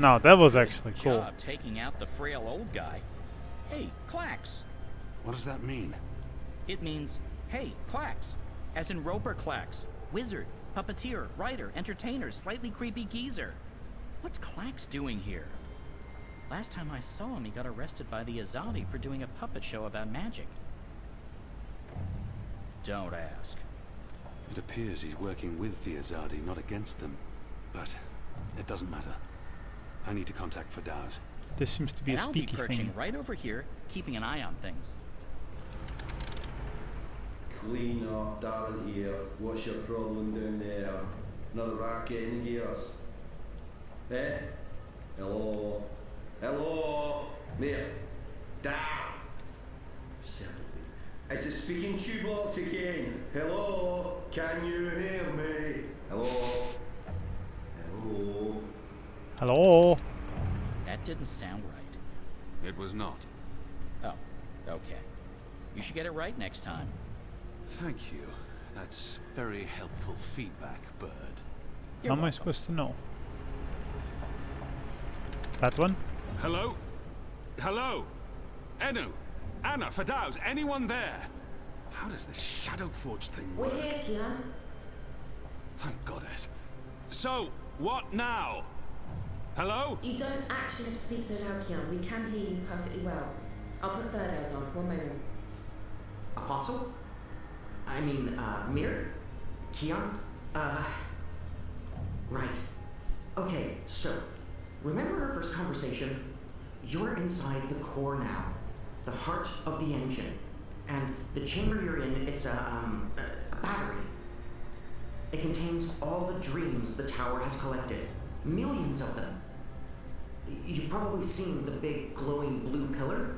No, that was actually cool. Job taking out the frail old guy. Hey, Clax. What does that mean? It means, hey, Clax. As in Roper Clax. Wizard, puppeteer, writer, entertainer, slightly creepy geezer. What's Clax doing here? Last time I saw him, he got arrested by the Azadi for doing a puppet show about magic. Don't ask. It appears he's working with the Azadi, not against them. But it doesn't matter. I need to contact Fadaus. This seems to be And a I'll be speaky perching thing. right over here, keeping an eye on things. Clean up, Darren here. What's your problem down there? Another racket in the gears? Eh? Hello? Hello? There. Down! Certainly. Is the speaking tube locked again? Hello? Can you hear me? Hello? Hello? Hello? That didn't sound right. It was not. Oh, okay. You should get it right next time. Thank you. That's very helpful feedback, Bird. How am I supposed to know? That one? Hello? Hello? Enu? Anna? Fadaus? Anyone there? How does this Shadow Forge thing work? We're here, Keong. Thank goddess. So, what now? Hello? You don't actually have to speak so loud, Keong. We can hear you perfectly well. I'll put third eyes on. One moment. Apostle? I mean, Mir? Keong? Right. Okay, so, remember our first conversation? You're inside the core now. The heart of the engine. And the chamber you're in, it's a battery. It contains all the dreams the tower has collected. Millions of them. You've probably seen the big glowing blue pillar.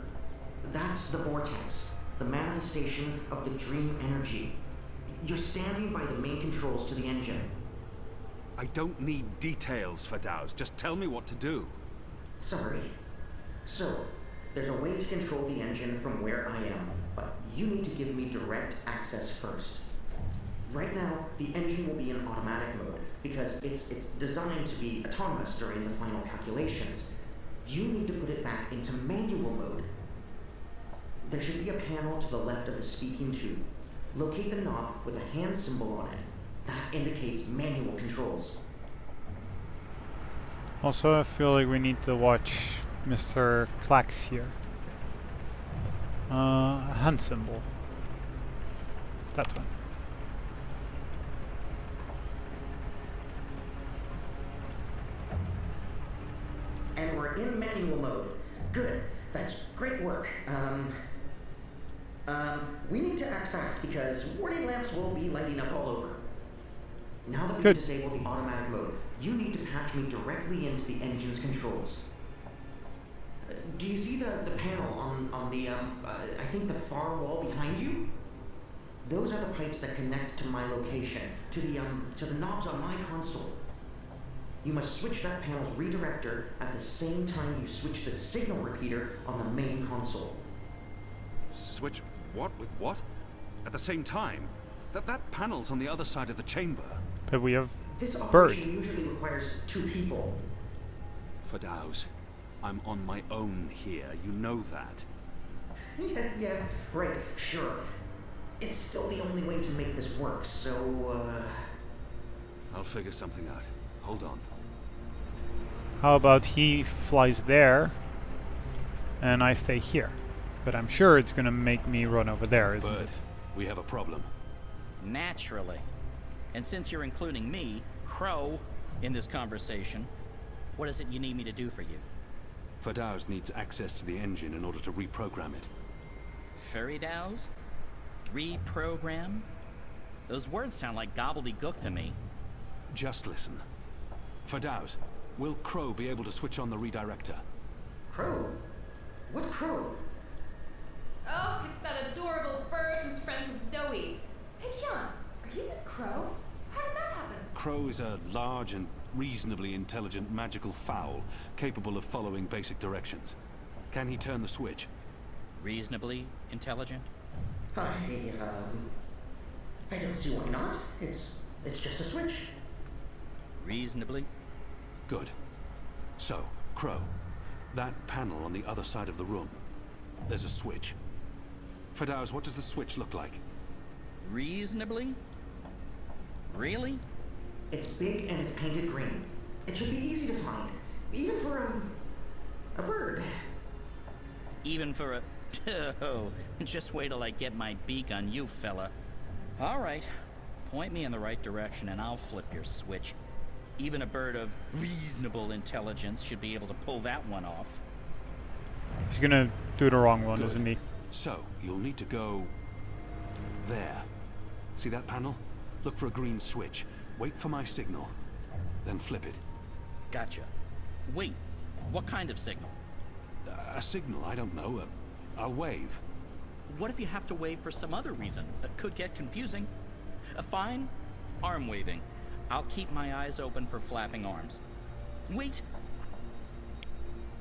That's the vortex, the manifestation of the dream energy. You're standing by the main controls to the engine. I don't need details, Fadaus. Just tell me what to do. Sorry. So, there's a way to control the engine from where I am, but you need to give me direct access first. Right now, the engine will be in automatic mode because it's designed to be autonomous during the final calculations. You need to put it back into manual mode. There should be a panel to the left of the speaking tube. Locate the knob with a hand symbol on it. That indicates manual controls. Also, I feel like we need to watch Mr. Clax here. A hand symbol. That one. And we're in manual mode. Good. That's great work. We need to act fast because warning lamps will be lighting up all over. Now that we've disabled the automatic mode, you need to patch me directly into the engine's controls. Do you see the panel on the, I think the far wall behind you? Those are the pipes that connect to my location, to the knobs on my console. You must switch that panel's redirector at the same time you switch the signal repeater on the main console. Switch what with what? At the same time? That panel's on the other side of the chamber. But we have This Bird. operation usually requires 2 people. Fadaus, I'm on my own here. You know that. Yeah, right, sure. It's still the only way to make this work, so, I'll figure something out. Hold on. How about he flies there and I stay here? But I'm sure it's gonna make me run over there, isn't Bird, it? we have a problem. Naturally. And since you're including me, Crow, in this conversation, what is it you need me to do for you? Fadaus needs access to the engine in order to reprogram it. Fairy dows? Reprogram? Those words sound like gobbledygook to me. Just listen. Fadaus, will Crow be able to switch on the redirector? Crow? What Crow? Oh, it's that adorable bird who's friends with Zoe. Hey, Keong, are you with Crow? How did that happen? Crow is a large and reasonably intelligent magical fowl, capable of following basic directions. Can he turn the switch? Reasonably intelligent? I don't see why not. It's just a switch. Reasonably? Good. So, Crow, that panel on the other side of the room, there's a switch. Fedaus, what does the switch look like? Reasonably? Really? It's big and it's painted green. It should be easy to find, even for a bird. Even for a... Oh, just wait till I get my beak on you, fella. All right. Point me in the right direction and I'll flip your switch. Even a bird of reasonable intelligence should be able to pull that one off. He's gonna do the wrong one, Good. isn't he? So, you'll need to go... there. See that panel? Look for a green switch. Wait for my signal. Then flip it. Gotcha. Wait, what kind of signal? A signal, I don't know. I'll wave. What if you have to wave for some other reason? It could get confusing. Fine, arm waving. I'll keep my eyes open for flapping arms. Wait!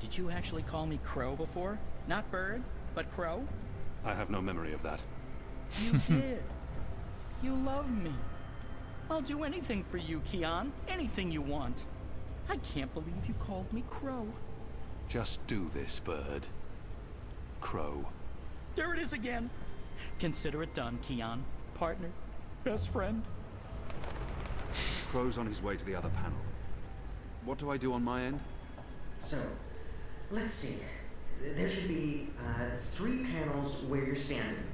Did you actually call me Crow before? Not bird, but Crow? I have no memory of that. You did. You love me. I'll do anything for you, Keong. Anything you want. I can't believe you called me Crow. Just do this, bird. Crow. There it is again. Consider it done, Keong. Partner. Best friend. Crow's on his way to the other panel. What do I do on my end? So, let's see. There should be 3 panels where you're standing.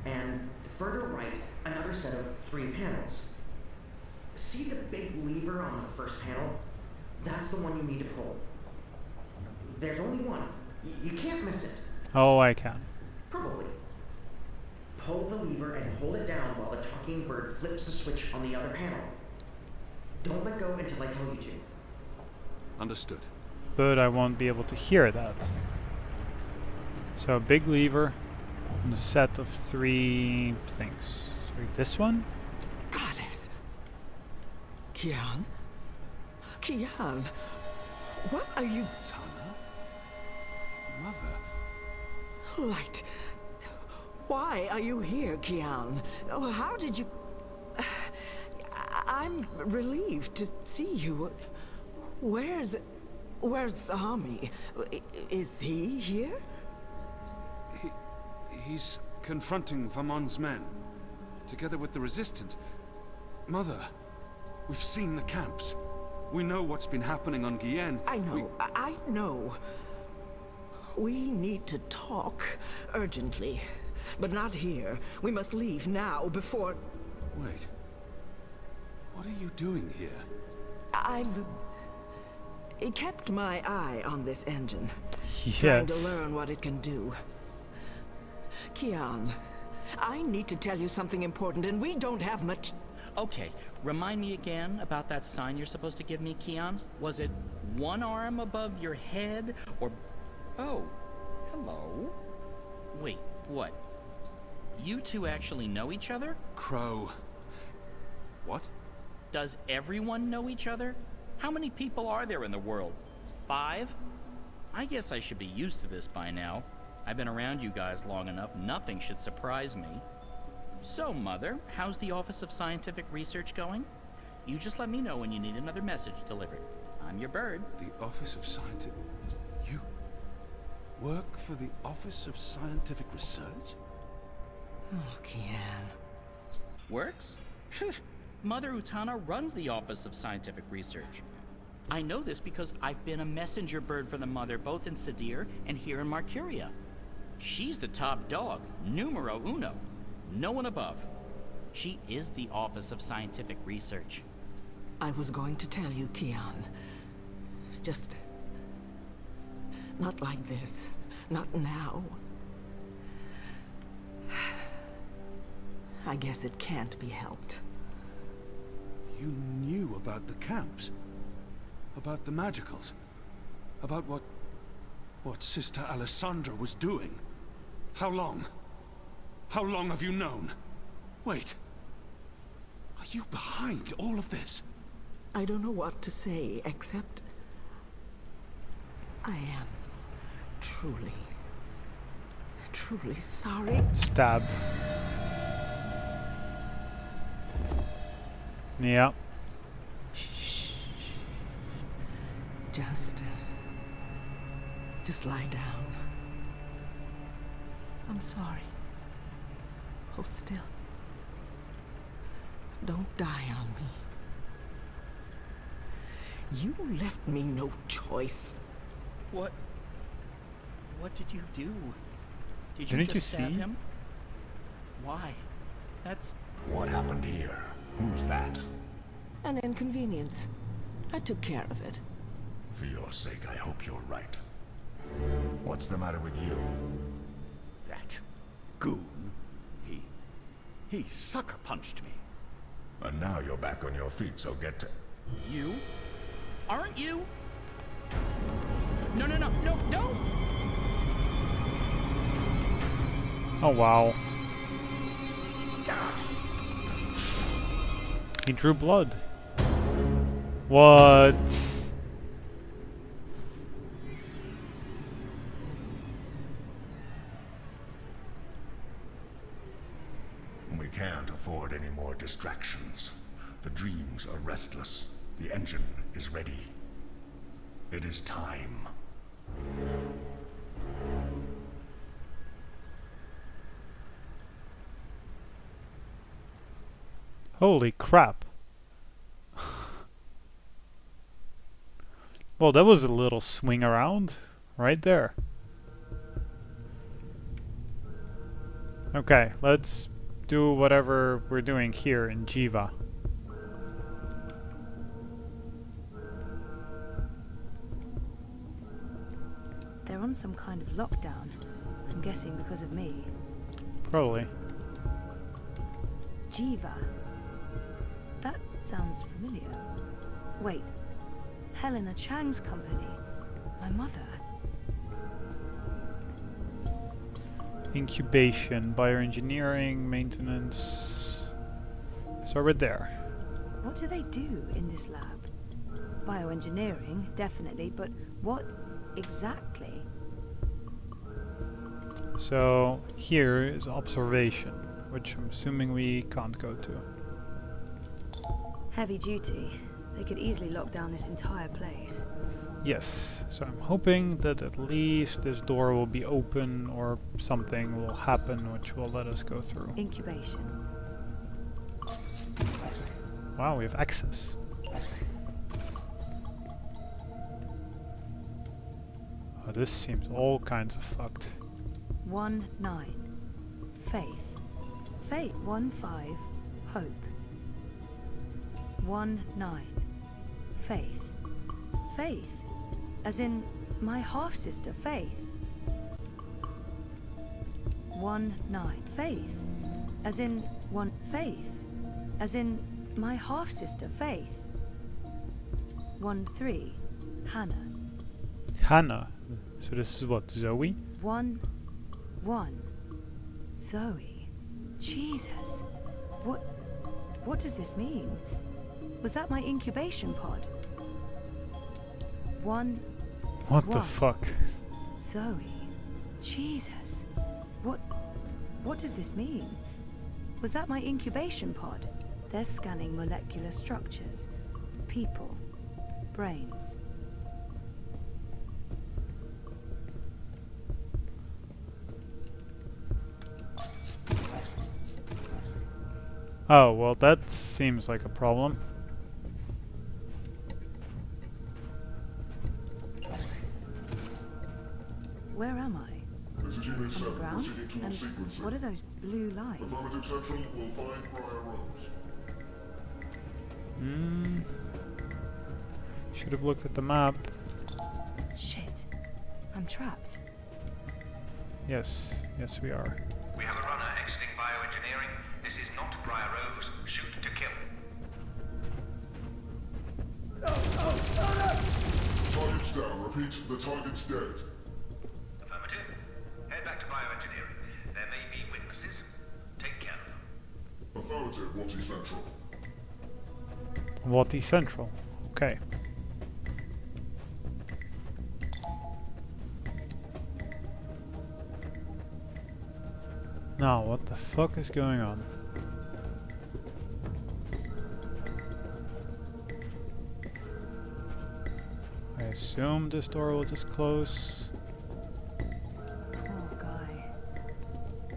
And further right, another set of 3 panels. See the big lever on the first panel? That's the one you need to pull. There's only one. You can't miss it. Oh, I can. Probably. Pull the lever and hold it down while the talking bird flips the switch on the other panel. Don't let go until I tell you to. Understood. But I won't be able to hear that. So a big lever and a set of 3 things. So this one? Goddess! Keong? Keong! What are you... Tana? Mother? Light? Why are you here, Keong? Oh, how did you... I'm relieved to see you. Where's Sami? Is he here? He's confronting Vamon's men, together with the Resistance. Mother, we've seen the camps. We know what's been happening on Gien. I know, I know. We need to talk urgently, but not here. We must leave now before... Wait. What are you doing here? I've kept my eye on this engine, trying to Yes. learn what it can do. Keong, I need to tell you something important, and we don't have much... Okay, remind me again about that sign you're supposed to give me, Keong. Was it one arm above your head, or... Oh, hello? Wait, what? You two actually know each other? Crow. What? Does everyone know each other? How many people are there in the world? 5? I guess I should be used to this by now. I've been around you guys long enough, nothing should surprise me. So, Mother, how's the Office of Scientific Research going? You just let me know when you need another message delivered. I'm your bird. The Office of Scientific... You work for the Office of Scientific Research? Oh, Keong. Works? Mother Utana runs the Office of Scientific Research. I know this because I've been a messenger bird for the Mother both in Sadir and here in Marcuria. She's the top dog, numero uno. No one above. She is the Office of Scientific Research. I was going to tell you, Keong. Just... not like this. Not now. I guess it can't be helped. You knew about the camps? About the magicals? About what Sister Alessandra was doing? How long? How long have you known? Wait. Are you behind all of this? I don't know what to say, except... I am truly sorry. Stab. Yeah. Shh. Just lie down. I'm sorry. Hold still. Don't die on me. You left me no choice. What did you do? Did Didn't you just stab see? him? Why? That's... What happened here? Who's that? An inconvenience. I took care of it. For your sake, I hope you're right. What's the matter with you? That goon. He sucker punched me. And now you're back on your feet, so get to... You? Aren't you? No, don't! Oh wow. He drew blood. What? We can't afford any more distractions. The dreams are restless. The engine is ready. It is time. Holy crap. Well, that was a little swing around right there. Okay, let's do whatever we're doing here in Jiva. They're on some kind of lockdown. I'm guessing because of me. Probably. Jiva. That sounds familiar. Wait. Helena Chang's company. My mother. Incubation, bioengineering, maintenance. So we're there. What do they do in this lab? Bioengineering, definitely, but what exactly? So here is observation, which I'm assuming we can't go to. Heavy duty. They could easily lock down this entire place. Yes, so I'm hoping that at least this door will be open or something will happen which will let us go through. Incubation. Wow, we have access. Oh, this seems all kinds of fucked. 1-9. Faith. Fate 1-5. Hope. 1-9. Faith. Faith. As in my half-sister Faith. 1-9. Faith. As in one Faith. As in my half-sister Faith. 1-3. Hannah. Hannah. So this is what, Zoe? 1-1. Zoe. Jesus. What does this mean? Was that my incubation pod? 1-1. What the fuck? Zoe. Jesus. What does this mean? Was that my incubation pod? They're scanning molecular structures. People. Brains. Oh, well that seems like a problem. Where am I? On the ground? And what are those blue lines? Should have looked at the map. Shit. I'm trapped. Yes, yes we are. We have a runner exiting bioengineering. This is not Briar Rose. Shoot to kill. Target's down. Repeat, the target's dead. Affirmative. Head back to bioengineering. There may be witnesses. Take care of them. Affirmative, Watty Central. Watty Central. Okay. Now, what the fuck is going on? assume this door will just close. Poor guy.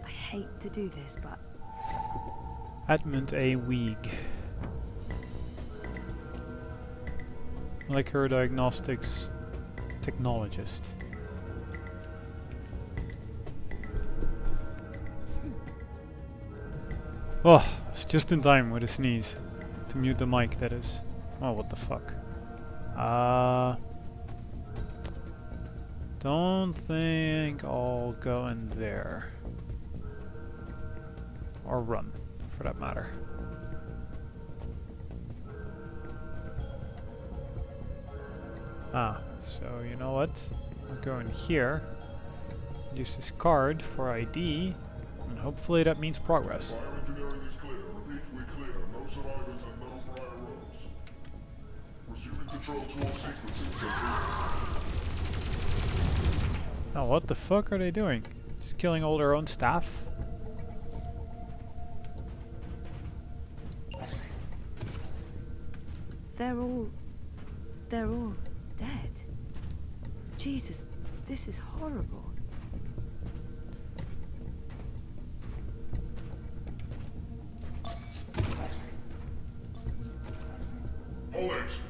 I hate to do this, but Edmund A. Weig. Molecular diagnostics technologist. Oh, it's just in time with a sneeze. To mute the mic, that is. Oh, what the fuck. Don't think I'll go in there. Or run, for that matter. Ah, so you know what? I'll go in here. Use this card for ID. And hopefully that means progress. Bioengineering is clear. Repeat, we're clear. No survivors and no prior rows. Resuming control towards sequencing, Sentry. Now what the fuck are they doing? Just killing all their own staff? they're all dead. Jesus, this is horrible. Hold it.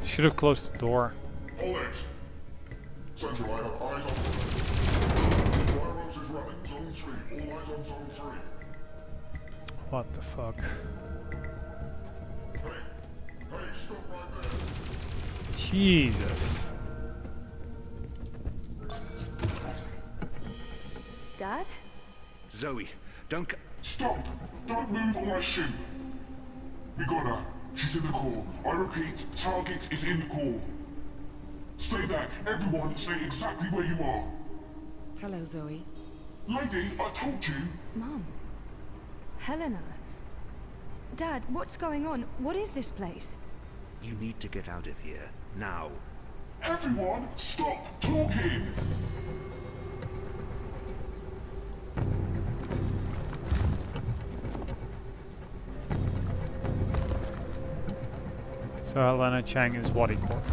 Should have closed the door. Hold it. Central, I have eyes on them. Virus is running. Zone 3. All eyes on Zone 3. What the fuck? Hey, stop right there. Jesus. Dad? Zoe, don't Stop! Don't move or I shoot. We got her. She's in the core. I repeat, target is in the core. Stay there. Everyone, stay exactly where you are. Hello, Zoe. Lady, I told you. Mum. Helena. Dad, what's going on? What is this place? You need to get out of here. Now. Everyone, stop talking! So Helena Chang is Wadi Corp.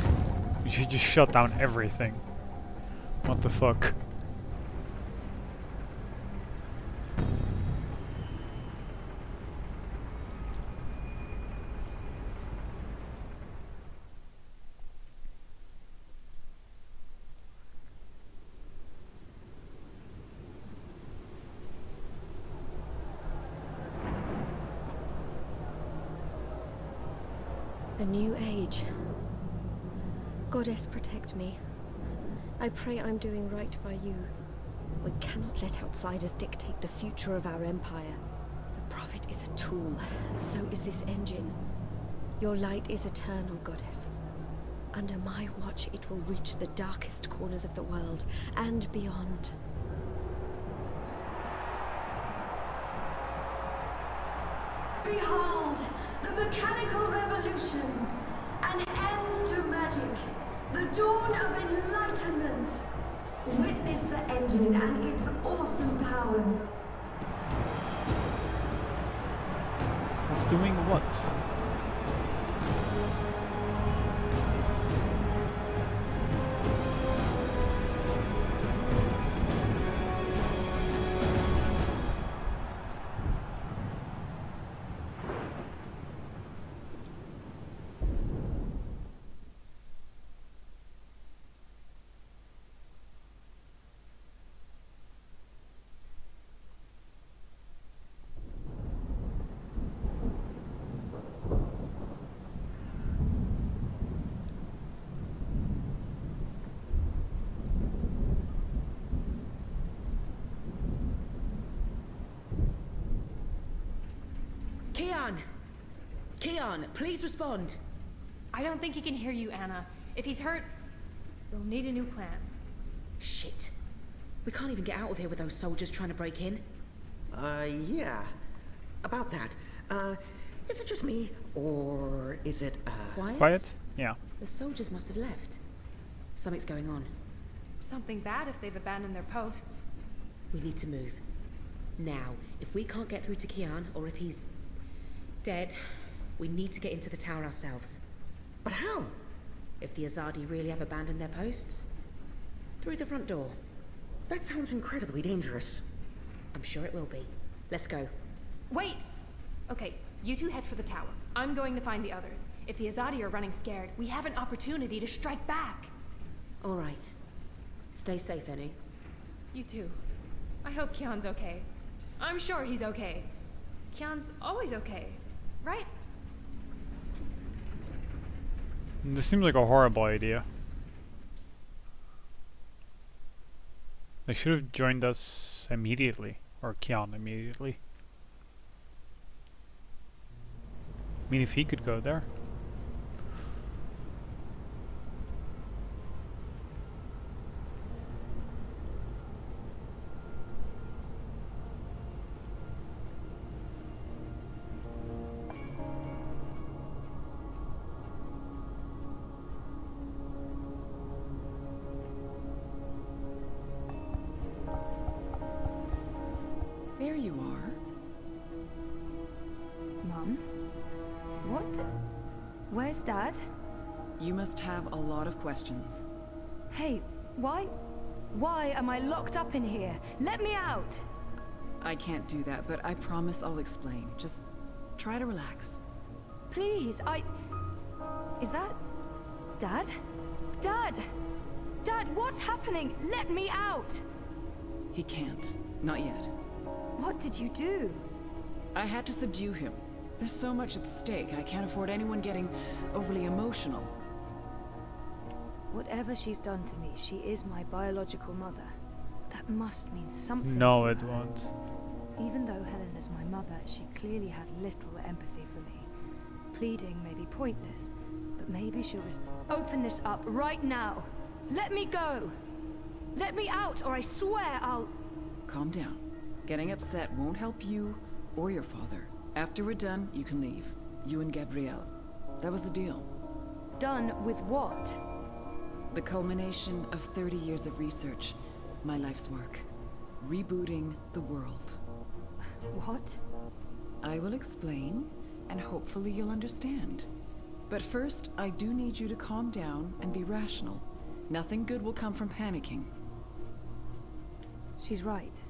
We should just shut down everything. What the fuck? A new age. Goddess, protect me. I pray I'm doing right by you. We cannot let outsiders dictate the future of our empire. The Prophet is a tool, and so is this engine. Your light is eternal, Goddess. Under my watch, it will reach the darkest corners of the world, and beyond. Behold, the mechanical revolution, an end to magic, the dawn of enlightenment. Witness the engine and its awesome powers. Of doing what? Keong! Keong, please respond. I don't think he can hear you, Anna. If he's hurt, we'll need a new plan. Shit. We can't even get out of here with those soldiers trying to break in. Yeah. About that. Is it just me, or is it, Quiet? Yeah. The soldiers must have left. Something's going on. Something bad if they've abandoned their posts. We need to move. Now, if we can't get through to Keong, or if he's dead, we need to get into the tower ourselves. But how? If the Azadi really have abandoned their posts? Through the front door. That sounds incredibly dangerous. I'm sure it will be. Let's go. Wait! Okay, you two head for the tower. I'm going to find the others. If the Azadi are running scared, we have an opportunity to strike back. All right. Stay safe, Annie. You too. I hope Keon's okay. I'm sure he's okay. Keon's always okay, right? This seems like a horrible idea. They should have joined us immediately, or Keong immediately. I mean, if he could go there. There you are. Mum? What? Where's Dad? You must have a lot of questions. Hey, why am I locked up in here? Let me out! I can't do that, but I promise I'll explain. Just try to relax. Please, Is that... Dad? Dad! Dad, what's happening? Let me out! He can't. Not yet. What did you do? I had to subdue him. There's so much at stake, I can't afford anyone getting overly emotional. Whatever she's done to me, she is my biological mother. That must mean something No, to it her. won't. Even though Helena's my mother, she clearly has little empathy for me. Pleading may be pointless, but maybe she'll open this up right now. Let me go! Let me out, or I swear I'll... Calm down. Getting upset won't help you or your father. After we're done, you can leave. You and Gabrielle. That was the deal. Done with what? The culmination of 30 years of research. My life's work. Rebooting the world. What? I will explain, and hopefully you'll understand. But first, I do need you to calm down and be rational. Nothing good will come from panicking. She's right.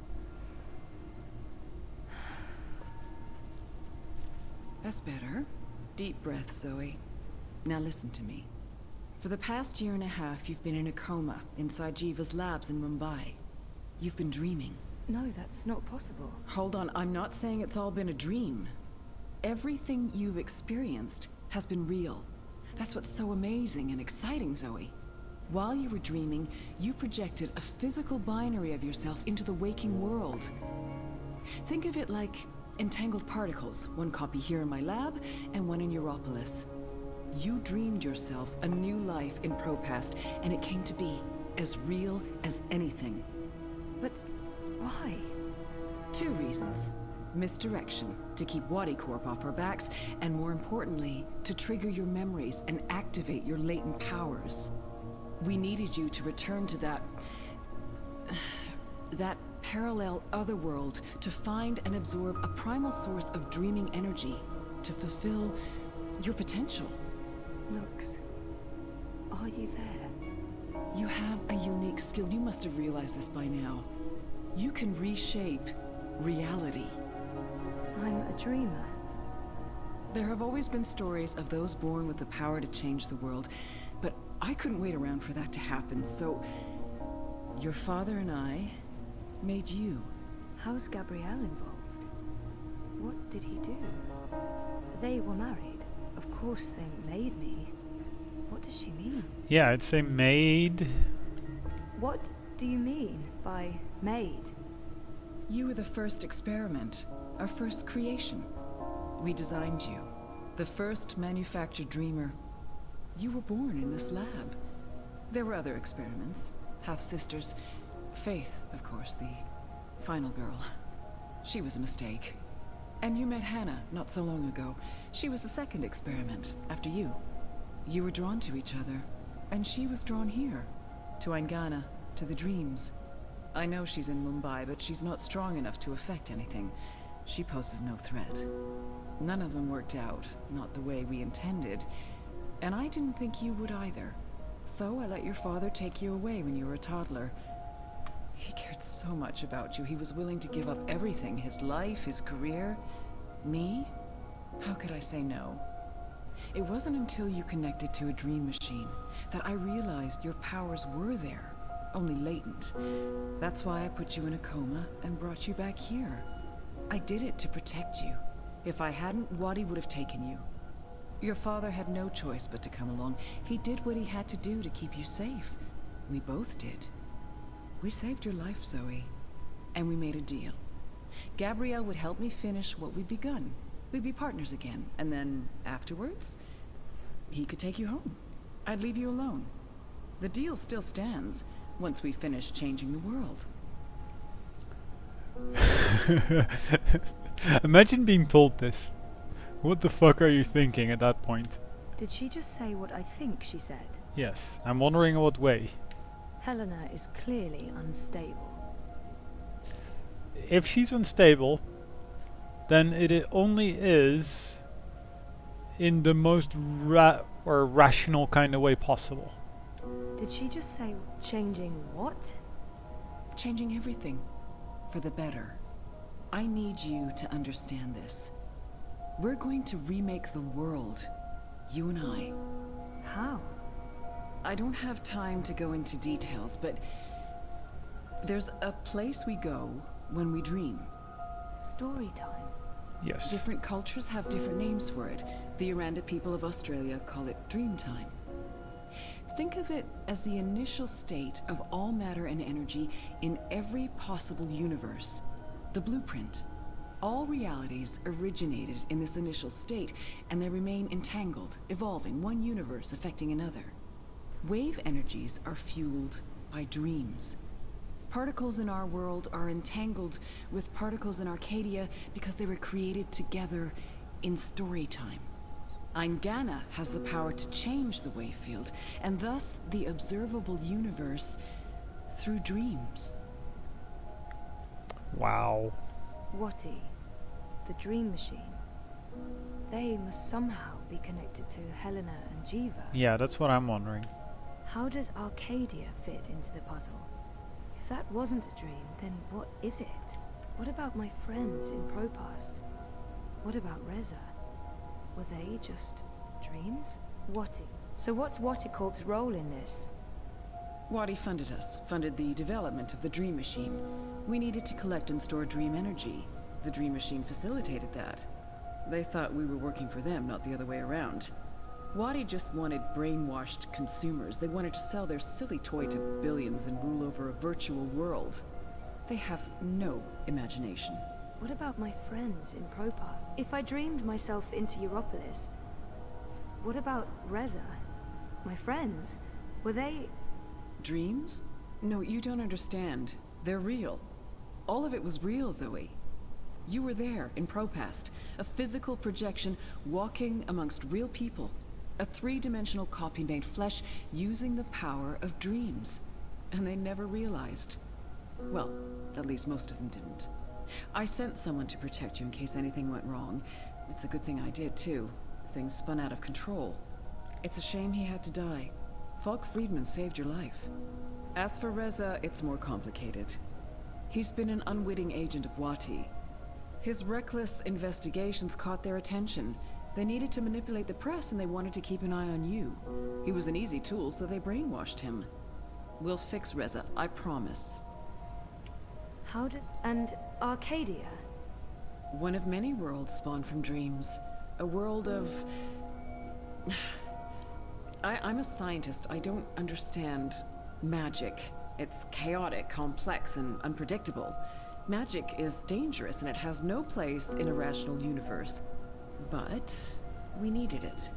That's better. Deep breath, Zoe. Now listen to me. For the past year and a half, you've been in a coma inside Jiva's labs in Mumbai. You've been dreaming. No, that's not possible. Hold on, I'm not saying it's all been a dream. Everything you've experienced has been real. That's what's so amazing and exciting, Zoe. While you were dreaming, you projected a physical binary of yourself into the waking world. Think of it like entangled particles, one copy here in my lab and one in Europolis. You dreamed yourself a new life in Propast, and it came to be as real as anything. But why? 2 reasons. Misdirection, to keep Wadi Corp off our backs, and more importantly, to trigger your memories and activate your latent powers. We needed you to return to that parallel otherworld to find and absorb a primal source of dreaming energy to fulfill your potential. Lux, are you there? You have a unique skill. You must have realized this by now. You can reshape reality. I'm a dreamer. There have always been stories of those born with the power to change the world, but I couldn't wait around for that to happen, so your father and I made you. How's Gabrielle involved? What did he do? They were married. Of course they made me. What does she mean? Yeah, I'd say maid. What do you mean by maid? You were the first experiment, our first creation. We designed you, the first manufactured dreamer. You were born in this lab. There were other experiments, half-sisters. Faith, of course, the final girl. She was a mistake. And you met Hannah not so long ago. She was the second experiment, after you. You were drawn to each other, and she was drawn here, to Aingana, to the dreams. I know she's in Mumbai, but she's not strong enough to affect anything. She poses no threat. None of them worked out, not the way we intended. And I didn't think you would either. So I let your father take you away when you were a toddler. He cared so much about you. He was willing to give up everything. His life, his career. Me? How could I say no? It wasn't until you connected to a dream machine that I realized your powers were there, only latent. That's why I put you in a coma and brought you back here. I did it to protect you. If I hadn't, Wadi would have taken you. Your father had no choice but to come along. He did what he had to do to keep you safe. We both did. We saved your life, Zoe. And we made a deal. Gabrielle would help me finish what we'd begun. We'd be partners again, and then afterwards, he could take you home. I'd leave you alone. The deal still stands once we finish changing the world. Imagine being told this. What the fuck are you thinking at that point? Did she just say what I think she said? Yes, I'm wondering in what way. Helena is clearly unstable. If she's unstable, then it only is in the most rational kind of way possible. Did she just say changing what? Changing everything. For the better. I need you to understand this. We're going to remake the world. You and I. How? I don't have time to go into details, but there's a place we go when we dream. Story time. Yes. Different cultures have different names for it. The Aranda people of Australia call it Dreamtime. Think of it as the initial state of all matter and energy in every possible universe. The blueprint. All realities originated in this initial state, and they remain entangled, evolving, one universe affecting another. Wave energies are fueled by dreams. Particles in our world are entangled with particles in Arcadia because they were created together in story time. Eingana has the power to change the wave field, and thus the observable universe through dreams. Wow. Wati, the dream machine. They must somehow be connected to Helena and Jiva. Yeah, that's what I'm wondering. How does Arcadia fit into the puzzle? If that wasn't a dream, then what is it? What about my friends in Propast? What about Reza? Were they just dreams? Wati. So what's Waticorp's role in this? Wadi funded us, funded the development of the Dream Machine. We needed to collect and store dream energy. The Dream Machine facilitated that. They thought we were working for them, not the other way around. Wadi just wanted brainwashed consumers. They wanted to sell their silly toy to billions and rule over a virtual world. They have no imagination. What about my friends in Propast? If I dreamed myself into Europolis, what about Reza? My friends? Were they... Dreams? No, you don't understand. They're real. All of it was real, Zoe. You were there in Propast, a physical projection walking amongst real people. A three-dimensional copy made flesh using the power of dreams. And they never realized. Well, at least most of them didn't. I sent someone to protect you in case anything went wrong. It's a good thing I did, too. Things spun out of control. It's a shame he had to die. Falk Friedman saved your life. As for Reza, it's more complicated. He's been an unwitting agent of Wati. His reckless investigations caught their attention. They needed to manipulate the press and they wanted to keep an eye on you. He was an easy tool, so they brainwashed him. We'll fix Reza, I promise. How did... and Arcadia? One of many worlds spawned from dreams. A world of... I'm a scientist. I don't understand magic. It's chaotic, complex, and unpredictable. Magic is dangerous, and it has no place in a rational universe. But we needed it.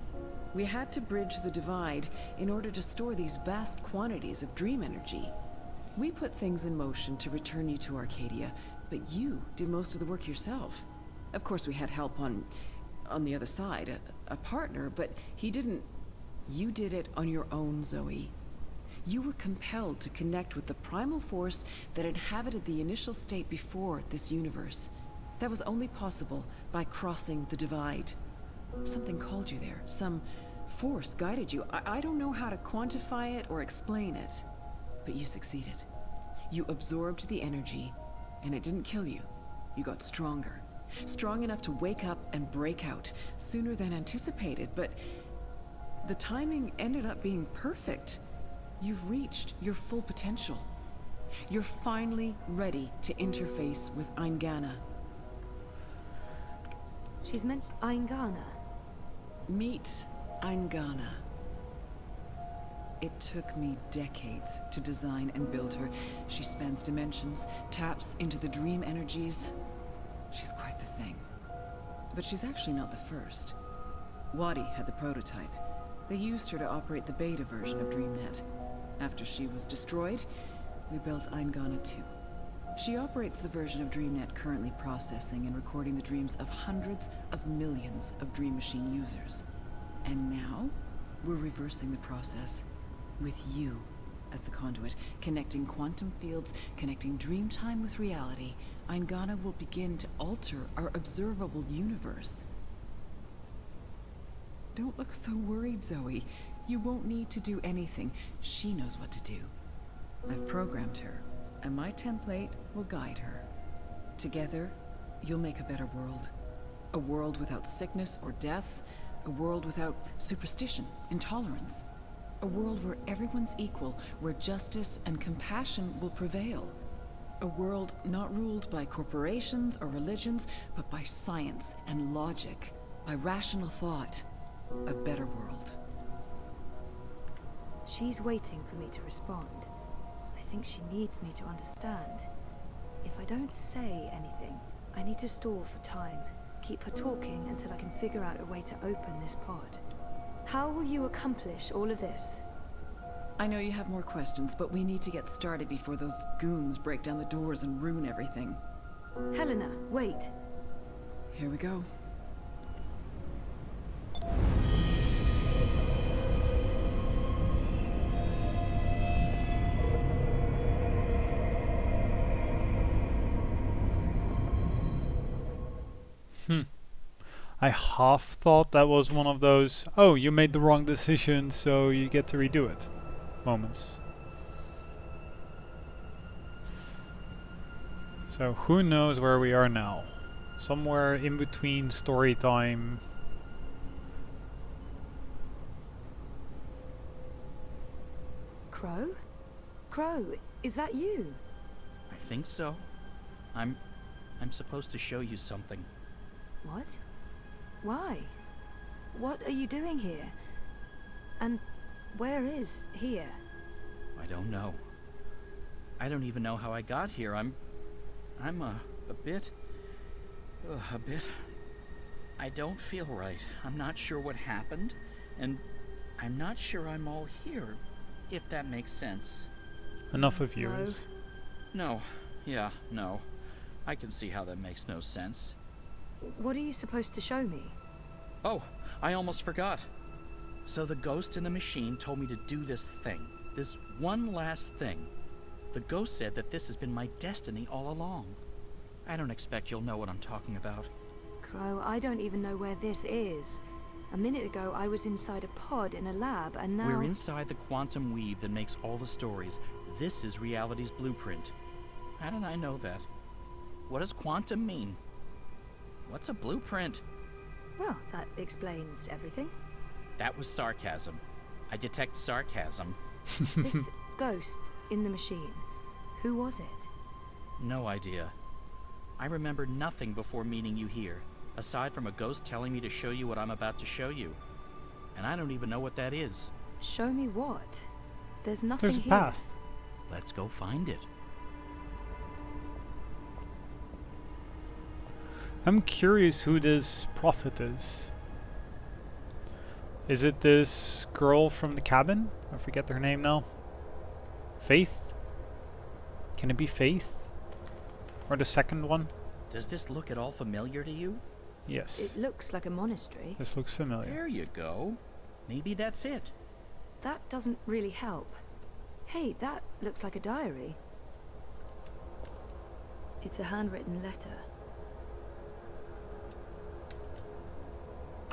We had to bridge the divide in order to store these vast quantities of dream energy. We put things in motion to return you to Arcadia, but you did most of the work yourself. Of course, we had help on the other side, a partner, but he didn't... You did it on your own, Zoe. You were compelled to connect with the primal force that inhabited the initial state before this universe. That was only possible by crossing the divide. Something called you there, some force guided you. I don't know how to quantify it or explain it, but you succeeded. You absorbed the energy, and it didn't kill you. You got stronger. Strong enough to wake up and break out sooner than anticipated, but the timing ended up being perfect. You've reached your full potential. You're finally ready to interface with Eingana. She's meant Eingana. Meet Eingana. It took me decades to design and build her. She spans dimensions, taps into the dream energies. She's quite the thing. But she's actually not the first. Wadi had the prototype. They used her to operate the beta version of DreamNet. After she was destroyed, we built Eingana 2. She operates the version of DreamNet currently processing and recording the dreams of hundreds of millions of Dream Machine users. And now, we're reversing the process. With you as the conduit, connecting quantum fields, connecting Dreamtime with reality, Eingana will begin to alter our observable universe. Don't look so worried, Zoe. You won't need to do anything. She knows what to do. I've programmed her, and my template will guide her. Together, you'll make a better world. A world without sickness or death. A world without superstition, intolerance. A world where everyone's equal, where justice and compassion will prevail. A world not ruled by corporations or religions, but by science and logic, by rational thought. A better world. She's waiting for me to respond. I think she needs me to understand. If I don't say anything, I need to stall for time. Keep her talking until I can figure out a way to open this pod. How will you accomplish all of this? I know you have more questions, but we need to get started before those goons break down the doors and ruin everything. Helena, wait. Here we go. I half thought that was one of those, oh, you made the wrong decision, so you get to redo it moments. So who knows where we are now? Somewhere in between story time. Crow? Crow, is that you? I think so. I'm supposed to show you something. What? Why? What are you doing here? And where is here? I don't know. I don't even know how I got here. I'm a bit... I don't feel right. I'm not sure what happened, and I'm not sure I'm all here, if that makes sense. Enough of yours. No. Yeah, no. I can see how that makes no sense. What are you supposed to show me? Oh, I almost forgot. So the ghost in the machine told me to do this thing. This one last thing. The ghost said that this has been my destiny all along. I don't expect you'll know what I'm talking about. Crow, I don't even know where this is. A minute ago, I was inside a pod in a lab, and now... We're inside the quantum weave that makes all the stories. This is reality's blueprint. How did I know that? What does quantum mean? What's a blueprint? Well, that explains everything. That was sarcasm. I detect sarcasm. This ghost in the machine, who was it? No idea. I remember nothing before meeting you here, aside from a ghost telling me to show you what I'm about to show you. And I don't even know what that is. Show me what? There's nothing There's a here. path. Let's go find it. I'm curious who this prophet is. Is it this girl from the cabin? I forget her name now. Faith? Can it be Faith? Or the second one? Does this look at all familiar to you? Yes. It looks like a monastery. This looks familiar. There you go. Maybe that's it. That doesn't really help. Hey, that looks like a diary. It's a handwritten letter.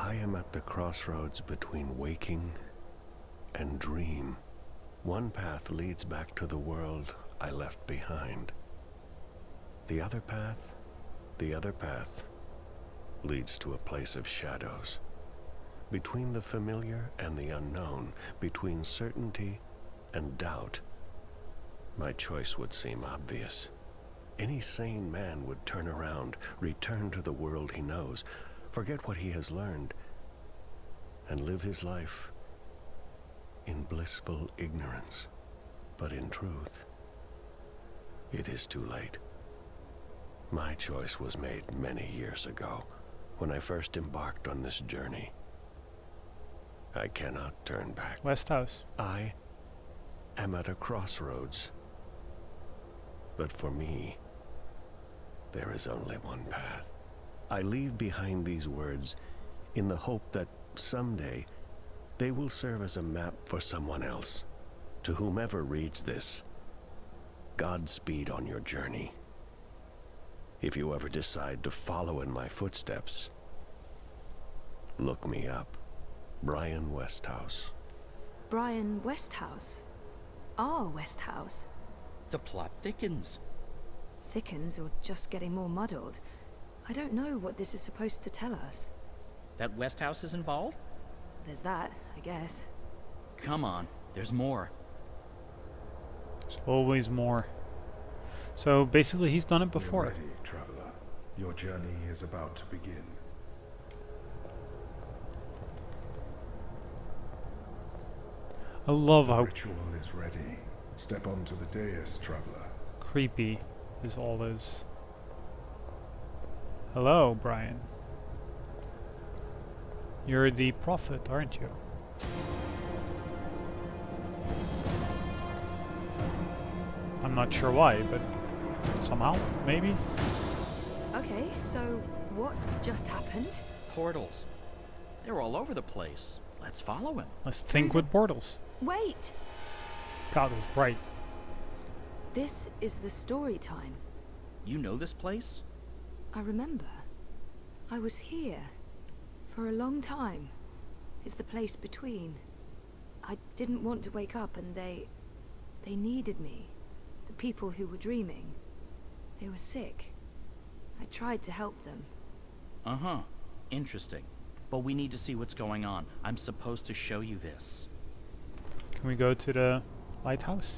I am at the crossroads between waking and dream. One path leads back to the world I left behind. The other path leads to a place of shadows. Between the familiar and the unknown, between certainty and doubt, my choice would seem obvious. Any sane man would turn around, return to the world he knows, forget what he has learned, and live his life in blissful ignorance. But in truth, it is too late. My choice was made many years ago, when I first embarked on this journey. I cannot turn back. West House. I am at a crossroads. But for me, there is only one path. I leave behind these words in the hope that someday they will serve as a map for someone else. To whomever reads this, Godspeed on your journey. If you ever decide to follow in my footsteps, look me up. Brian Westhouse. Brian Westhouse? Our Westhouse? The plot thickens. Thickens or just getting more muddled? I don't know what this is supposed to tell us. That Westhouse is involved? There's that, I guess. Come on, there's more. There's always more. So basically he's done it before. Be ready, traveler. Your journey is about to begin. I love The how ritual is ready. Step onto the dais, traveler. creepy this all is. Hello, Brian. You're the prophet, aren't you? I'm not sure why, but somehow, maybe? Okay, so what just happened? Portals. They're all over the place. Let's follow him. Let's think with portals. Wait! God, it's bright. This is the story time. You know this place? I remember. I was here. For a long time. It's the place between. I didn't want to wake up and they needed me. The people who were dreaming. They were sick. I tried to help them. Uh-huh. Interesting. But we need to see what's going on. I'm supposed to show you this. Can we go to the lighthouse?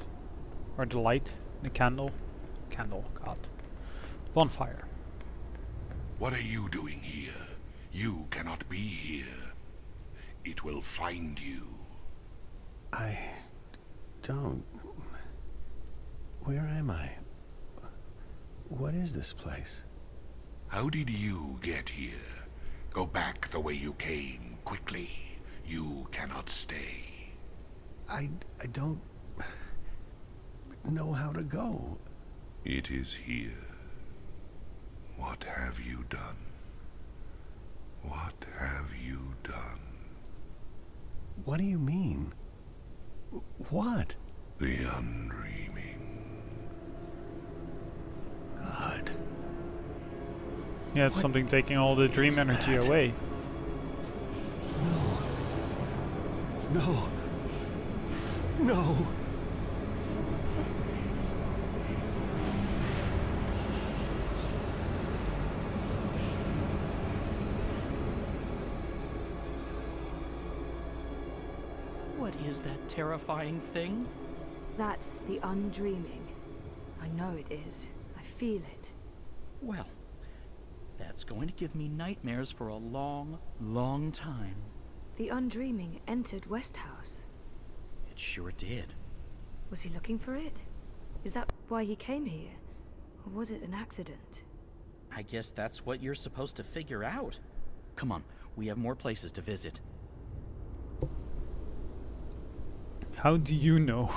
Or the light? The candle? Candle, God. Bonfire. What are you doing here? You cannot be here. It will find you. I don't... Where am I? What is this place? How did you get here? Go back the way you came, quickly. You cannot stay. I don't know how to go. It is here. What have you done? What have you done? What do you mean? What? The undreaming. God. Yeah, it's something taking all the dream energy away. No. No. What is that terrifying thing? That's the undreaming. I know it is. I feel it. Well, that's going to give me nightmares for a long, long time. The undreaming entered Westhouse. It sure did. Was he looking for it? Is that why he came here? Or was it an accident? I guess that's what you're supposed to figure out. Come on, we have more places to visit. How do you know?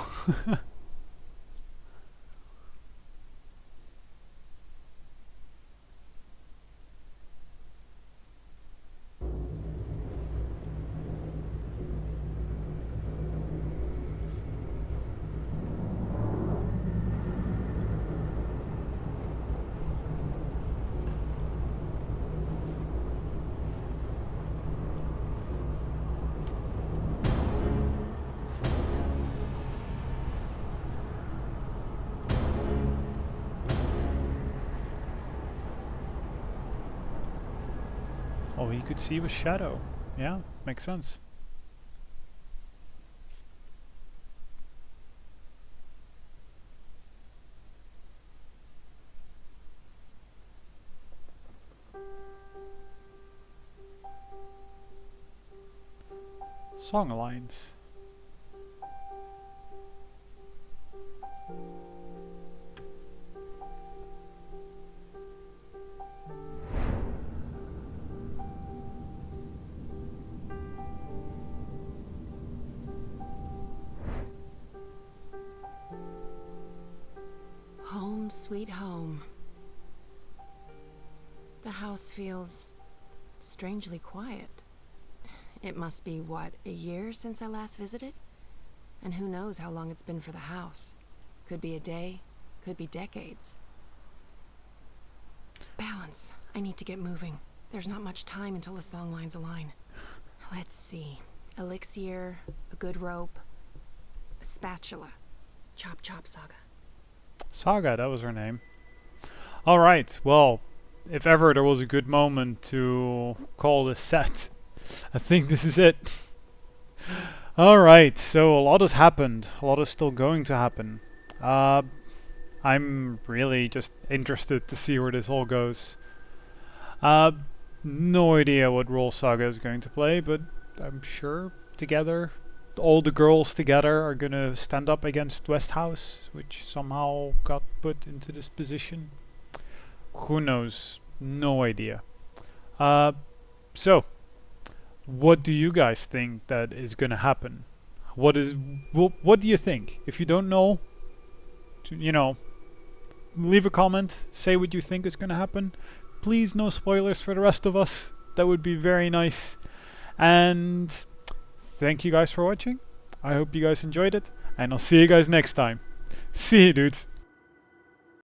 All he could see was shadow. Yeah, makes sense. Song lines. Home sweet home. The house feels strangely quiet. It must be, what, a year since I last visited? And who knows how long it's been for the house. Could be a day, could be decades. Balance. I need to get moving. There's not much time until the song lines align. Let's see. Elixir, a good rope, a spatula. Chop chop Saga. Saga, that was her name. Alright, well, if ever there was a good moment to call this set, I think this is it. Alright, so a lot has happened. A lot is still going to happen. I'm really just interested to see where this all goes. No idea what role Saga is going to play, but I'm sure together, all the girls together are gonna stand up against Westhouse, which somehow got put into this position. Who knows? No idea. So, what do you guys think that is gonna happen? What do you think? If you don't know, you know, leave a comment, say what you think is gonna happen. Please, no spoilers for the rest of us. That would be very nice. And thank you guys for watching. I hope you guys enjoyed it, and I'll see you guys next time. See you, dudes.